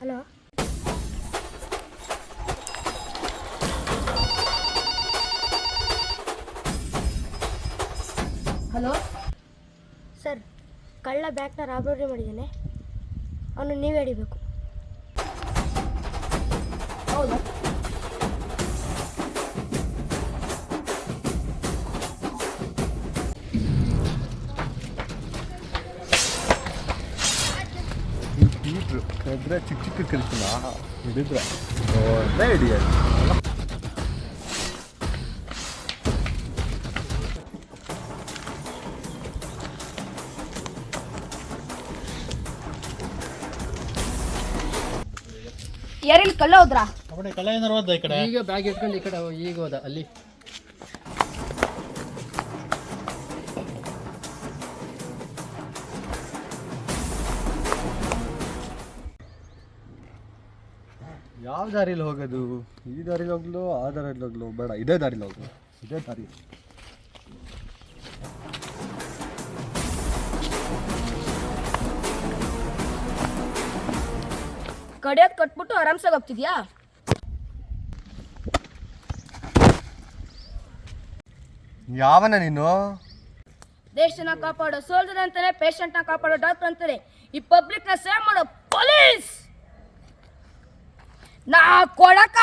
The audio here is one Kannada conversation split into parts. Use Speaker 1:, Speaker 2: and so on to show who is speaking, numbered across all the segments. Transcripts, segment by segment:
Speaker 1: ಹಲೋ
Speaker 2: ಹಲೋ
Speaker 1: ಸರ್, ಕಳ್ಳ ಬ್ಯಾಂಕ್ನ ರಾಬರಿ ಮಾಡಿದ್ದಾನೆ. ಅವನು ನೀವೇ ಹಿಡಿಬೇಕು.
Speaker 2: ಹೌದಾ?
Speaker 3: ಬೀಟ್ರು ಕದ್ರೆ ಚಿಕ್ಕ ಚಿಕ್ಕ ಕಲಿಸಿಲ್ಲ ಹಿಡಿದ್ರೆ ಒಳ್ಳೆ ಹಿಡಿಯ.
Speaker 2: ಯಾರಿಲ್ಲಿ ಕಳ್ಳ ಹೋದ್ರಾ?
Speaker 4: ಕಳೆ ಏನಾರು ಹೋದ ಈ ಕಡೆ?
Speaker 5: ಈಗ ಬ್ಯಾಗ್ ಇಟ್ಕೊಂಡು ಈ ಕಡೆ ಈಗ ಹೋದ ಅಲ್ಲಿ.
Speaker 3: ಯಾವ ದಾರಿಲಿ ಹೋಗೋದು? ಈ ದಾರಿಲಿ ಹೋಗ್ಲು ಆ ದಾರಿಲಿ ಹೋಗ್ಲು? ಬೇಡ, ಇದೇ ದಾರಿಲಿ ಹೋಗ್ಲು. ಇದೇ ದಾರಿ.
Speaker 2: ಕಡಿಯೋದ್ ಕಟ್ಬಿಟ್ಟು ಆರಾಮ್ಸಾಗಿ ಹೋಗ್ತಿದ್ಯಾ?
Speaker 3: ಯಾವನ ನೀನು?
Speaker 2: ದೇಶನ ಕಾಪಾಡೋ ಸೋಲ್ಜರ್ ಅಂತಾನೆ, ಪೇಷಂಟ್ನ ಕಾಪಾಡೋ ಡಾಕ್ಟರ್ ಅಂತಾನೆ, ಈ ಪಬ್ಲಿಕ್ ನ ಸೇವ್ ಮಾಡೋ ಪೊಲೀಸ್ ನಾ ಕೊಡಕ.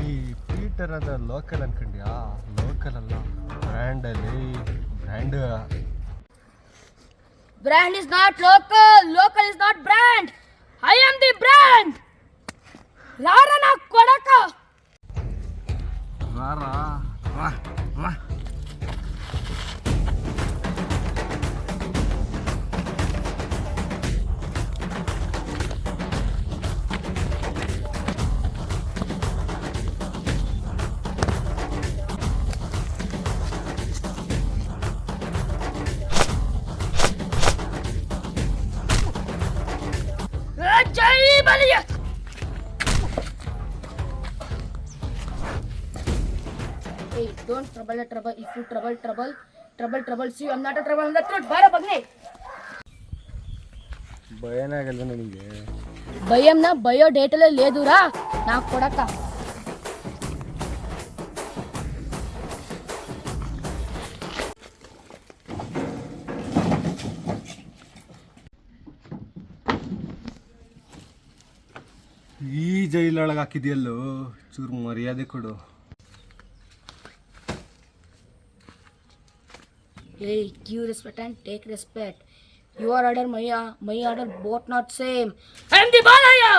Speaker 3: ಈ ಪೀಟರ್ ಅಂದ್ರೆ ಲೋಕಲ್ ಅನ್ಕೊಂಡ್ಯಾ? ಲೋಕಲ್ ಅಲ್ಲ, ಬ್ರ್ಯಾಂಡಲ್ಲಿ brand.
Speaker 2: Brand is not local, local is not brand. I am the brand. ಯಾರ ನಾ ಕೊಡಕ? ಜೈ ಬಲಿಯ. Hey, don't trouble the trouble. If you trouble, see, I'm not a trouble. I'm the truth. ಬಾರ ಬಗ್ನೆ.
Speaker 3: ಭಯನೇ ಆಗಲ್ಲ ನನಗೆ.
Speaker 2: భయంన బయో డేటాలో లేదురా నా కొడక.
Speaker 3: ಈ ಜೈಲೊಳಗೆ ಹಾಕಿದ್ಯಲ್ಲೋ, ಚೂರು ಮರ್ಯಾದೆ ಕೊಡು.
Speaker 2: Hey, give respect and take respect. Your order, my order, both not same. I am the Balaya.